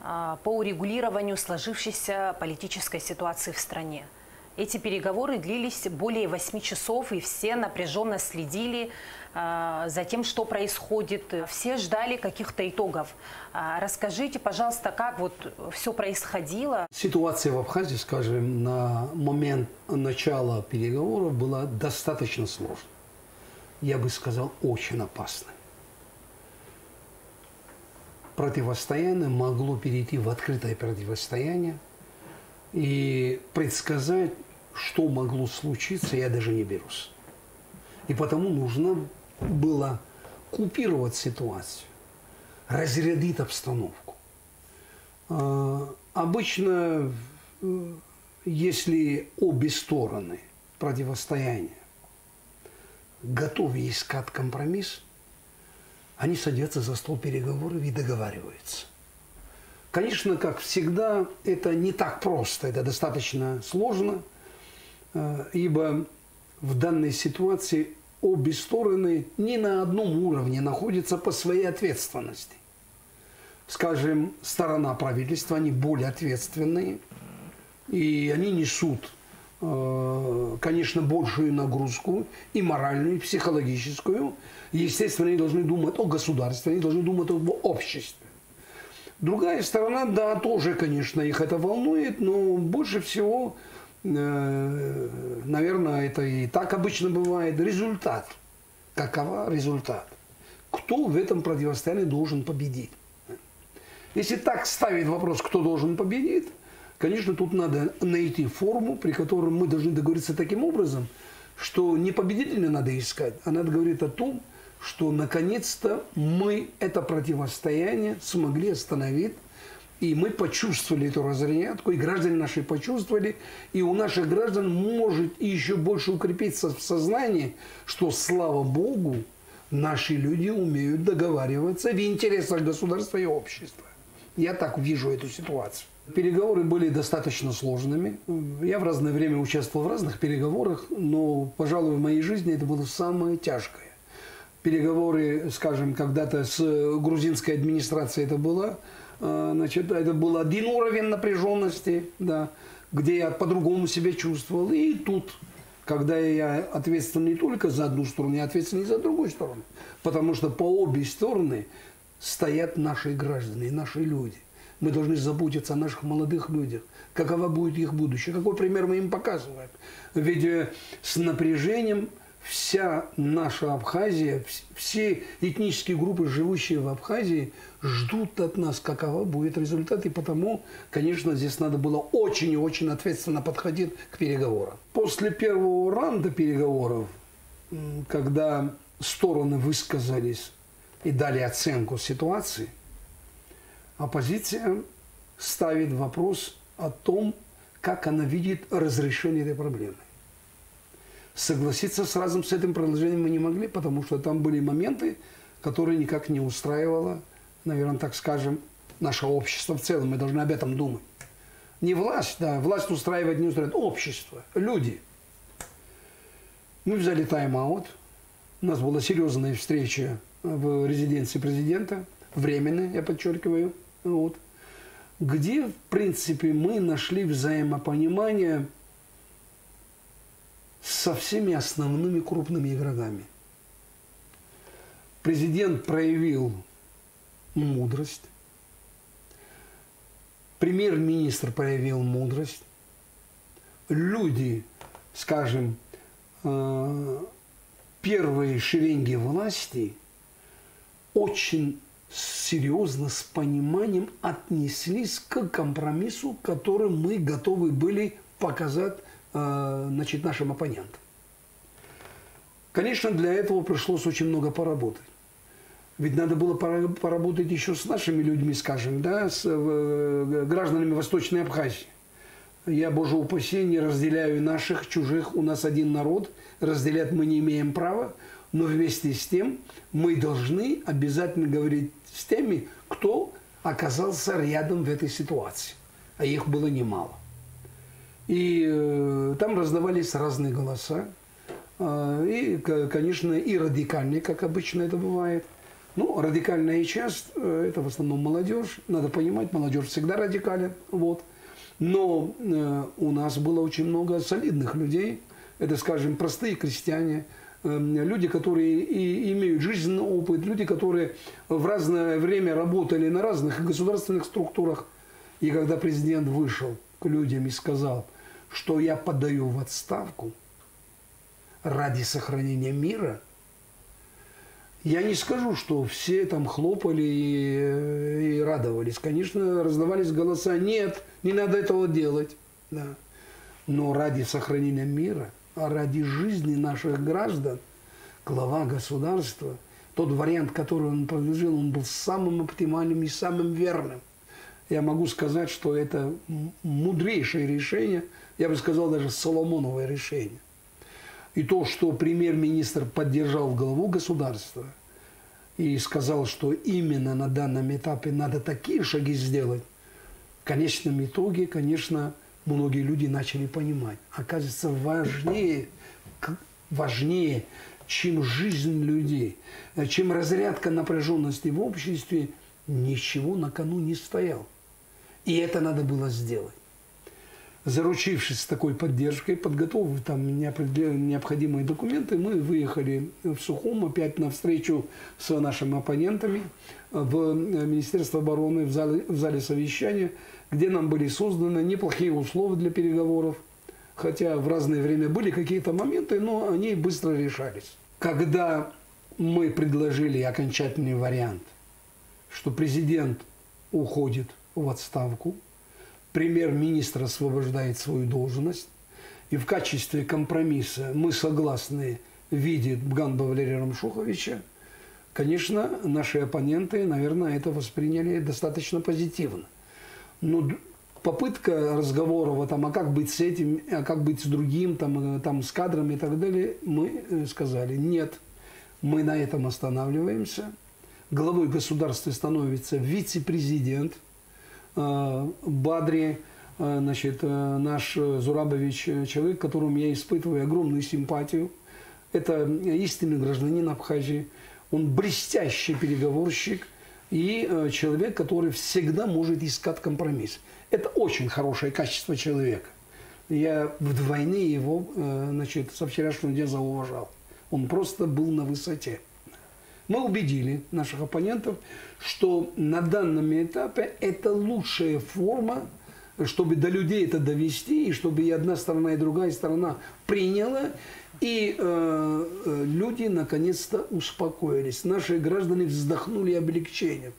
по урегулированию сложившейся политической ситуации в стране. Эти переговоры длились более 8 часов, и все напряженно следили за тем, что происходит. Все ждали каких-то итогов. Расскажите, пожалуйста, как вот все происходило? Ситуация в Абхазии, скажем, на момент начала переговоров была достаточно сложной. Я бы сказал, очень опасной. Противостояние могло перейти в открытое противостояние. И предсказать, что могло случиться, я даже не берусь. И потому нужно было купировать ситуацию, разрядить обстановку. Обычно, если обе стороны противостояния готовы искать компромисс, они садятся за стол переговоров и договариваются. Конечно, как всегда, это не так просто, это достаточно сложно, ибо в данной ситуации обе стороны не на одном уровне находятся по своей ответственности. Скажем, сторона правительства, они более ответственные, и они несут, конечно, большую нагрузку и моральную, и психологическую. Естественно, они должны думать о государстве, они должны думать об обществе. Другая сторона, да, тоже, конечно, их это волнует, но больше всего, наверное, это и так обычно бывает, результат. Какова результат? Кто в этом противостоянии должен победить? Если так ставить вопрос, кто должен победить, конечно, тут надо найти форму, при которой мы должны договориться таким образом, что не победителя надо искать, а надо говорить о том, что наконец-то мы это противостояние смогли остановить, и мы почувствовали эту разрядку, и граждане наши почувствовали, и у наших граждан может еще больше укрепиться в сознании, что, слава Богу, наши люди умеют договариваться в интересах государства и общества. Я так вижу эту ситуацию. Переговоры были достаточно сложными. Я в разное время участвовал в разных переговорах, но, пожалуй, в моей жизни это было самое тяжкое. Переговоры, скажем, когда-то с грузинской администрацией это было, значит, это был один уровень напряженности, да, где я по-другому себя чувствовал. И тут, когда я ответственен не только за одну сторону, я ответственен и за другую сторону. Потому что по обе стороны стоят наши граждане, наши люди. Мы должны заботиться о наших молодых людях. Какова будет их будущее, какой пример мы им показываем. Ведь с напряжением вся наша Абхазия, все этнические группы, живущие в Абхазии, ждут от нас, какова будет результат. И потому, конечно, здесь надо было очень и очень ответственно подходить к переговорам. После первого раунда переговоров, когда стороны высказались и дали оценку ситуации, оппозиция ставит вопрос о том, как она видит разрешение этой проблемы. Согласиться сразу с этим предложением мы не могли, потому что там были моменты, которые никак не устраивало, наверное, так скажем, наше общество в целом. Мы должны об этом думать. Не власть, да, власть устраивает, не устраивает, общество, люди. Мы взяли тайм-аут. У нас была серьезная встреча в резиденции президента, временная, я подчеркиваю, вот, где, в принципе, мы нашли взаимопонимание со всеми основными крупными игроками. Президент проявил мудрость, премьер-министр проявил мудрость, люди, скажем, первые шеренги власти очень серьезно, с пониманием отнеслись к компромиссу, который мы готовы были показать, значит, нашим оппонентам. Конечно, для этого пришлось очень много поработать. Ведь надо было поработать еще с нашими людьми, скажем, да, с гражданами Восточной Абхазии. Я, боже упаси, не разделяю наших, чужих, у нас один народ, разделять мы не имеем права, но вместе с тем мы должны обязательно говорить с теми, кто оказался рядом в этой ситуации. А их было немало. И там раздавались разные голоса. И, конечно, и радикальные, как обычно это бывает. Ну, радикальная часть – это в основном молодежь. Надо понимать, молодежь всегда радикален. Вот. Но у нас было очень много солидных людей. Это, скажем, простые крестьяне, люди, которые и имеют жизненный опыт, люди, которые в разное время работали на разных государственных структурах. И когда президент вышел к людям и сказал, что я подаю в отставку ради сохранения мира, я не скажу, что все там хлопали и радовались. Конечно, раздавались голоса: нет, не надо этого делать. Да. Но ради сохранения мира, ради жизни наших граждан, глава государства, тот вариант, который он предложил, он был самым оптимальным и самым верным. Я могу сказать, что это мудрейшее решение, я бы сказал, даже Соломоновое решение. И то, что премьер-министр поддержал главу государства и сказал, что именно на данном этапе надо такие шаги сделать, в конечном итоге, конечно, многие люди начали понимать. Оказывается, важнее, чем жизнь людей, чем разрядка напряженности в обществе, ничего на кону не стоял. И это надо было сделать. Заручившись такой поддержкой, подготовив там необходимые документы, мы выехали в Сухум опять на встречу с нашими оппонентами в Министерство обороны, в зале совещания, где нам были созданы неплохие условия для переговоров. Хотя в разное время были какие-то моменты, но они быстро решались. Когда мы предложили окончательный вариант, что президент уходит в отставку, премьер-министр освобождает свою должность, и в качестве компромисса мы согласны видеть Бганба Валерия Рамшуховича, конечно, наши оппоненты, наверное, это восприняли достаточно позитивно. Но попытка разговора, там, а как быть с этим, а как быть с другим, там, с кадрами и так далее, мы сказали: нет, мы на этом останавливаемся. Главой государства становится вице-президент Бадри, значит, наш Зурабович, человек, которому я испытываю огромную симпатию. Это истинный гражданин Абхазии. Он блестящий переговорщик и человек, который всегда может искать компромисс. Это очень хорошее качество человека. Я вдвойне его, значит, со вчерашнего дня зауважал. Он просто был на высоте. Мы убедили наших оппонентов, что на данном этапе это лучшая форма, чтобы до людей это довести, и чтобы и одна сторона, и другая сторона приняла, и люди наконец-то успокоились. Наши граждане вздохнули облегчением.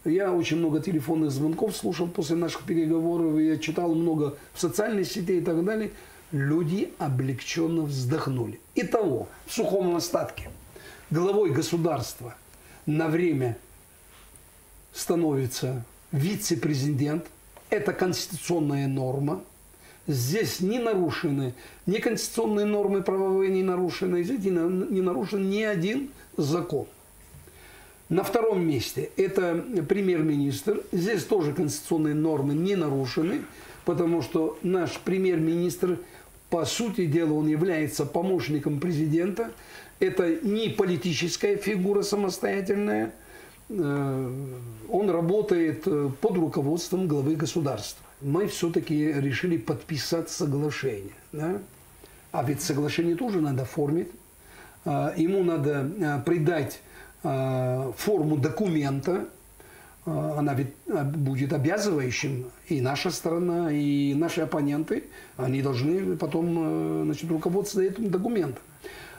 Я очень много телефонных звонков слушал после наших переговоров, я читал много в социальной сети и так далее. Люди облегченно вздохнули. Итого, в сухом остатке. Главой государства на время становится вице-президент. Это конституционная норма. Здесь не нарушены ни конституционные нормы правовые, не нарушены, здесь не нарушен ни один закон. На втором месте это премьер-министр. Здесь тоже конституционные нормы не нарушены, потому что наш премьер-министр, по сути дела, он является помощником президента. Это не политическая фигура самостоятельная. Он работает под руководством главы государства. Мы все-таки решили подписать соглашение. Да? А ведь соглашение тоже надо оформить. Ему надо придать форму документа. Она ведь будет обязывающим. И наша сторона, и наши оппоненты, они должны потом, значит, руководствоваться этим документом.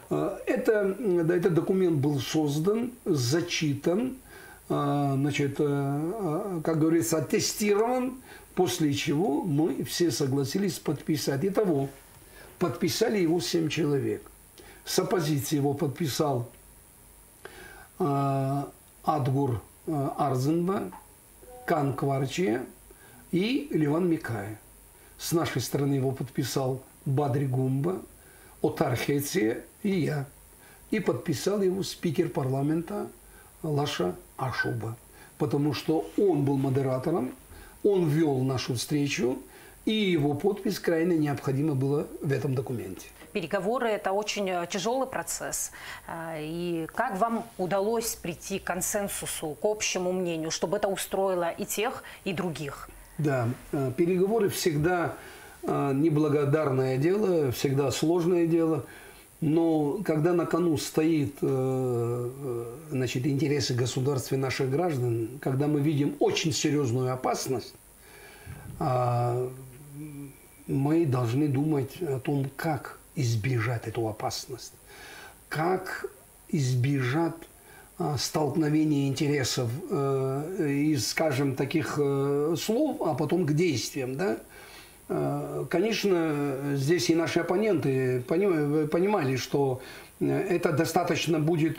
Этот документ был создан, зачитан, значит, как говорится, аттестирован, после чего мы все согласились подписать. Итого, подписали его 7 человек. С оппозиции его подписал Адгур Арзенба, Кан Кварчия и Ливан Микая. С нашей стороны его подписал Бадри Гумба, Отар Хеция и я. И подписал его спикер парламента Лаша Ашуба. Потому что он был модератором, он вел нашу встречу, и его подпись крайне необходима была в этом документе. Переговоры – это очень тяжелый процесс. И как вам удалось прийти к консенсусу, к общему мнению, чтобы это устроило и тех, и других? Да, переговоры всегда неблагодарное дело, всегда сложное дело. Но когда на кону стоит значит, интересы государства и наших граждан, когда мы видим очень серьезную опасность, мы должны думать о том, как избежать эту опасность, как избежать столкновения интересов из, скажем, таких слов, а потом к действиям, да? Конечно, здесь и наши оппоненты понимали, что это достаточно будет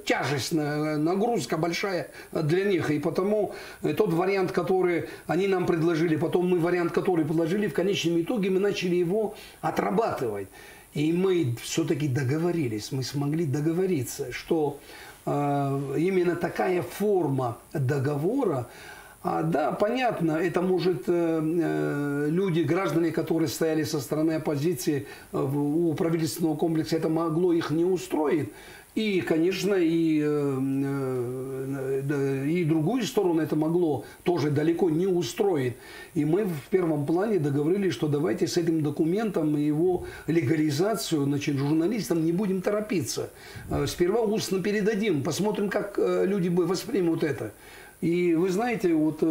тяжестная нагрузка большая для них. И потому тот вариант, который они нам предложили, потом мы вариант, который предложили, в конечном итоге мы начали его отрабатывать. И мы все-таки договорились, мы смогли договориться, что именно такая форма договора, да, понятно, это может люди, граждане, которые стояли со стороны оппозиции у правительственного комплекса, это могло их не устроить. И, конечно, и другую сторону это могло тоже далеко не устроить. И мы в первом плане договорились, что давайте с этим документом и его легализацию, значит, журналистам не будем торопиться. Сперва устно передадим, посмотрим, как люди воспримут это. И вы знаете, вот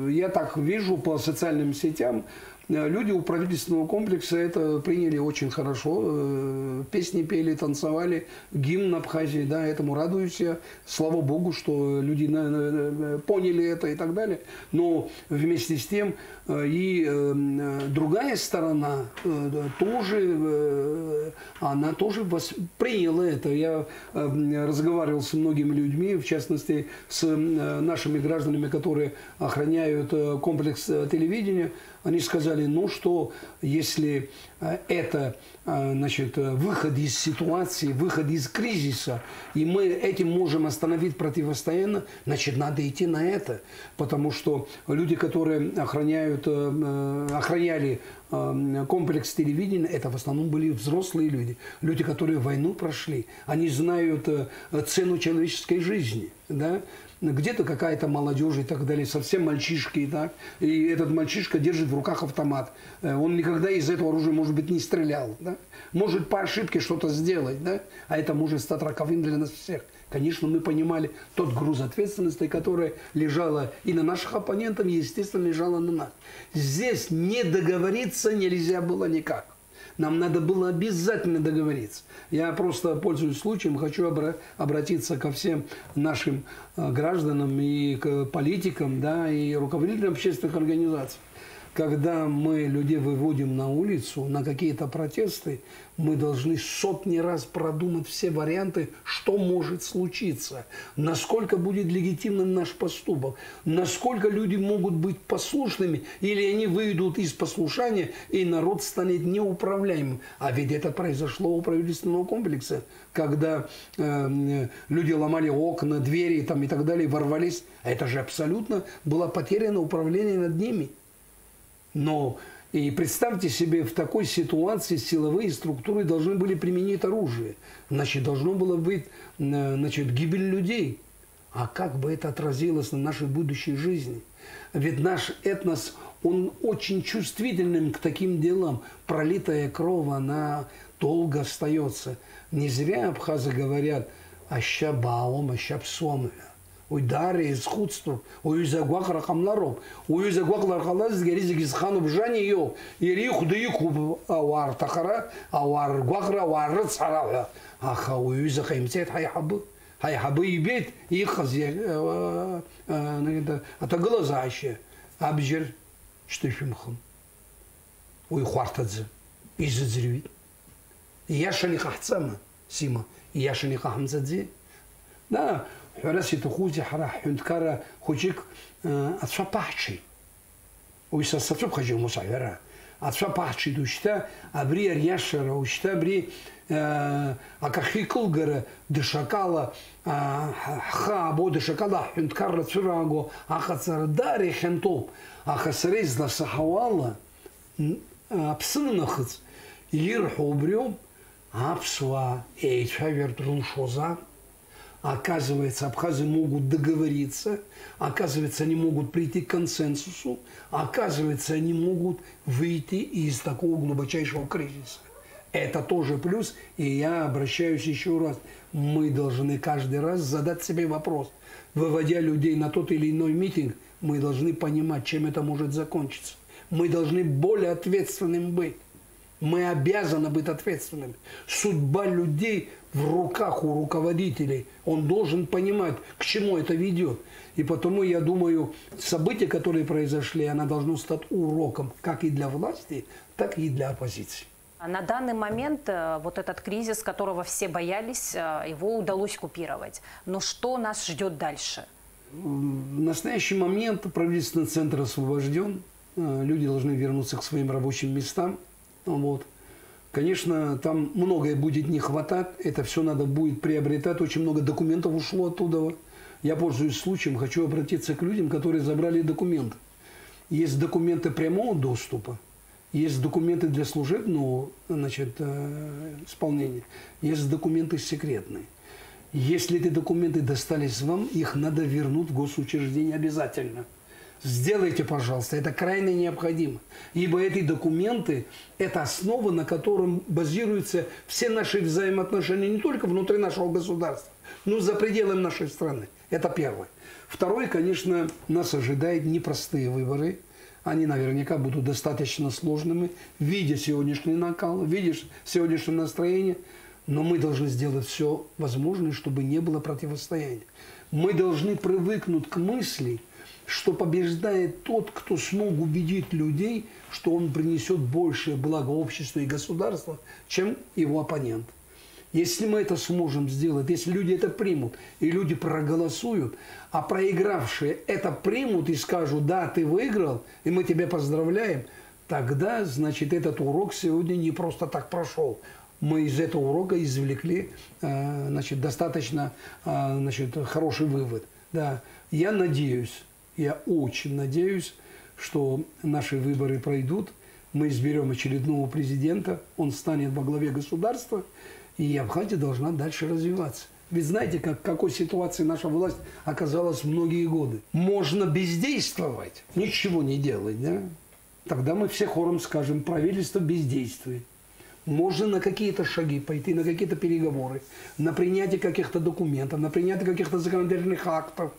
я так вижу по социальным сетям, люди у правительственного комплекса это приняли очень хорошо. Песни пели, танцевали, гимн Абхазии, да, этому радуюсь я. Слава Богу, что люди поняли это и так далее. Но вместе с тем и другая сторона тоже, она тоже приняла это. Я разговаривал с многими людьми, в частности, с нашими гражданами, которые охраняют комплекс телевидения. Они сказали, ну что, если это, значит, выход из ситуации, выход из кризиса, и мы этим можем остановить противостояние, значит, надо идти на это. Потому что люди, которые охраняли комплекс телевидения, это в основном были взрослые люди. Люди, которые войну прошли. Они знают цену человеческой жизни, да? Где-то какая-то молодежь и так далее, совсем мальчишки, так? И этот мальчишка держит в руках автомат. Он никогда из этого оружия, может быть, не стрелял, да? Может по ошибке что-то сделать, да? А это может стать роковым для нас всех. Конечно, мы понимали тот груз ответственности, который лежала и на наших оппонентов, и, естественно, лежала на нас. Здесь не договориться нельзя было никак. Нам надо было обязательно договориться. Я просто, пользуясь случаем, хочу обратиться ко всем нашим гражданам и к политикам, да, и руководителям общественных организаций. Когда мы людей выводим на улицу, на какие-то протесты, мы должны сотни раз продумать все варианты, что может случиться, насколько будет легитимным наш поступок, насколько люди могут быть послушными, или они выйдут из послушания, и народ станет неуправляемым. А ведь это произошло у правительственного комплекса, когда люди ломали окна, двери там, и так далее, ворвались. А это же абсолютно было потеряно управление над ними. Но и представьте себе, в такой ситуации силовые структуры должны были применить оружие. Значит, должно было быть, значит, гибель людей. А как бы это отразилось на нашей будущей жизни? Ведь наш этнос, он очень чувствительным к таким делам. Пролитая кровь, она долго остается. Не зря абхазы говорят «аща баом, аща псом». Уйдари из худства, уйзагвак ракамларов, уйзагвак лархалаз геризик из хану бжани йо, ири худыйку авар тахара, авар гвакра авар царава, аха уйзака имцет хайхабы ибет ихаз это глазаще, абжир штыфимхам, уй хвартадзе, иззревит. Яшали хахцама, сима, яшали хахмзадзе, да. حراسي تخوزي حرا حنتكارا خوشيك أتصبحشي ويسا ستبقى جي مصعيرا Atsa pahçıydı işte, abri ariyashara, işte abri akahikul dışakala, habo dışakala, hüntkarla tsurago, akatsardari hentop, akasrezla sahavala, psınınahız, yirhobрём, апсва эйчавер рушоза. Оказывается, абхазы могут договориться, оказывается, они могут прийти к консенсусу, оказывается, они могут выйти из такого глубочайшего кризиса. Это тоже плюс, и я обращаюсь еще раз. Мы должны каждый раз задать себе вопрос. Выводя людей на тот или иной митинг, мы должны понимать, чем это может закончиться. Мы должны более ответственными быть. Мы обязаны быть ответственными. Судьба людей в руках у руководителей. Он должен понимать, к чему это ведет. И потому, я думаю, события, которые произошли, она должно стать уроком как и для власти, так и для оппозиции. На данный момент вот этот кризис, которого все боялись, его удалось купировать. Но что нас ждет дальше? В настоящий момент правительственный центр освобожден. Люди должны вернуться к своим рабочим местам. Вот. Конечно, там многое будет не хватать, это все надо будет приобретать, очень много документов ушло оттуда. Я пользуюсь случаем, хочу обратиться к людям, которые забрали документы. Есть документы прямого доступа, есть документы для служебного, значит, исполнения, есть документы секретные. Если эти документы достались вам, их надо вернуть в госучреждение обязательно. Сделайте, пожалуйста, это крайне необходимо. Ибо эти документы – это основа, на котором базируются все наши взаимоотношения не только внутри нашего государства, но и за пределами нашей страны. Это первое. Второе, конечно, нас ожидают непростые выборы. Они наверняка будут достаточно сложными, видя сегодняшний накал, видя сегодняшнее настроение. Но мы должны сделать все возможное, чтобы не было противостояния. Мы должны привыкнуть к мысли, что побеждает тот, кто смог убедить людей, что он принесет большее благо обществу и государству, чем его оппонент. Если мы это сможем сделать, если люди это примут, и люди проголосуют, а проигравшие это примут и скажут: да, ты выиграл, и мы тебя поздравляем, тогда, значит, этот урок сегодня не просто так прошел. Мы из этого урока извлекли, значит, достаточно, значит, хороший вывод. Да, я надеюсь, я очень надеюсь, что наши выборы пройдут, мы изберем очередного президента, он станет во главе государства, и Абхазия должна дальше развиваться. Ведь знаете, в какой ситуации наша власть оказалась многие годы? Можно бездействовать, ничего не делать, да? Тогда мы все хором скажем: правительство бездействует. Можно на какие-то шаги пойти, на какие-то переговоры, на принятие каких-то документов, на принятие каких-то законодательных актов.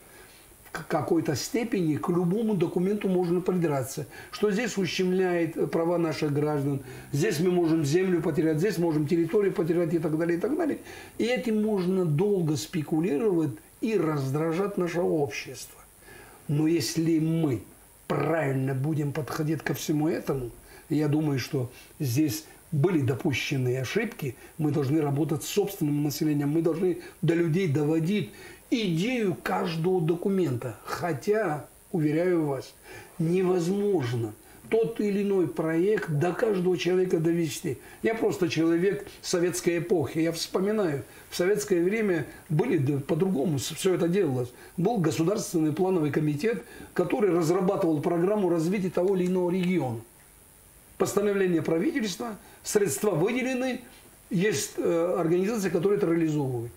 В какой-то степени к любому документу можно придраться, что здесь ущемляет права наших граждан, здесь мы можем землю потерять, здесь можем территорию потерять и так далее, и так далее. И этим можно долго спекулировать и раздражать наше общество. Но если мы правильно будем подходить ко всему этому, я думаю, что здесь были допущены ошибки, мы должны работать с собственным населением, мы должны до людей доводить идею каждого документа. Хотя, уверяю вас, невозможно тот или иной проект до каждого человека довести. Я просто человек советской эпохи. Я вспоминаю, в советское время были по-другому все это делалось. Был государственный плановый комитет, который разрабатывал программу развития того или иного региона. Постановление правительства, средства выделены, есть организации, которые это реализовывают.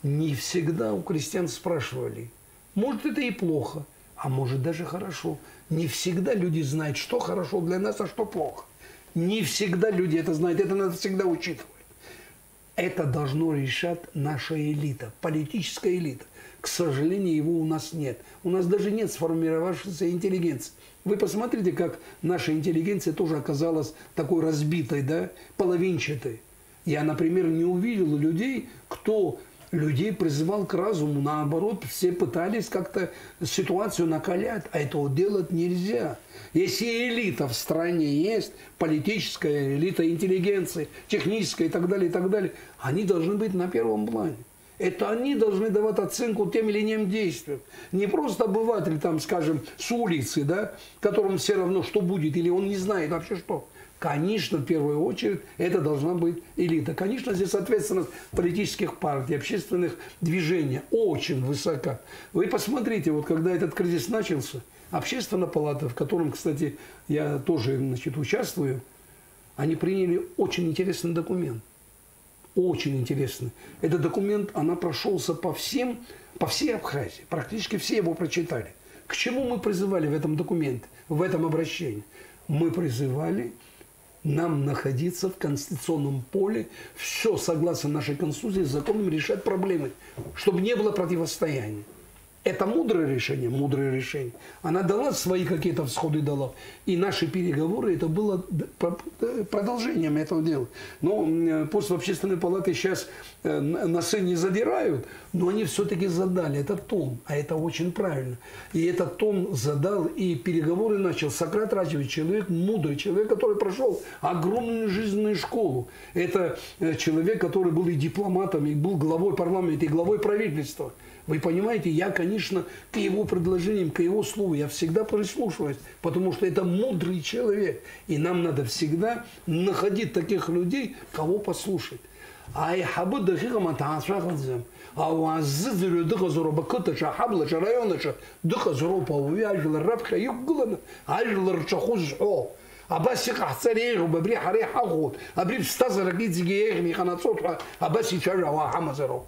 Не всегда у крестьян спрашивали, может это и плохо, а может даже хорошо. Не всегда люди знают, что хорошо для нас, а что плохо. Не всегда люди это знают, это надо всегда учитывать. Это должно решать наша элита, политическая элита. К сожалению, его у нас нет. У нас даже нет сформировавшейся интеллигенции. Вы посмотрите, как наша интеллигенция тоже оказалась такой разбитой, да, половинчатой. Я, например, не увидел людей, кто людей призывал к разуму. Наоборот, все пытались как-то ситуацию накалять, а этого делать нельзя. Если элита в стране есть, политическая элита, интеллигенция, техническая и так далее, они должны быть на первом плане. Это они должны давать оценку тем или иным действиям. Не просто обыватель, там, скажем, с улицы, да, которому все равно, что будет, или он не знает вообще что. Конечно, в первую очередь, это должна быть элита. Конечно, здесь ответственность политических партий, общественных движений очень высока. Вы посмотрите, вот когда этот кризис начался, Общественная палата, в котором, кстати, я тоже, значит, участвую, они приняли очень интересный документ. Очень интересный. Этот документ, она прошелся по всей Абхазии. Практически все его прочитали. К чему мы призывали в этом документе, в этом обращении? Мы призывали нам находиться в конституционном поле, все согласно нашей конституции, с законом решать проблемы, чтобы не было противостояния. Это мудрое решение, мудрое решение. Она дала свои какие-то всходы, дала. И наши переговоры, это было продолжением этого дела. Но пусть в Общественной палате сейчас носы не задирают, но они все-таки задали этот тон. А это очень правильно. И этот тон задал, и переговоры начал Сократ Рачевич, человек мудрый, человек, который прошел огромную жизненную школу. Это человек, который был и дипломатом, и был главой парламента, и главой правительства. Вы понимаете, я, конечно, к его предложениям, к его слову, я всегда прислушиваюсь, потому что это мудрый человек. И нам надо всегда находить таких людей, кого послушать. А я хабу дохига матаасвахадзем. А у аззиру дохазуру бакуташа хаблаша районаша дохазуру пауви ажил рабха югглана ажил рчахузхо. Абаси кахцарейгу бабри хари хагут. Абри встазара гидзигейгни ханацотха абаси чажа ва хамазару.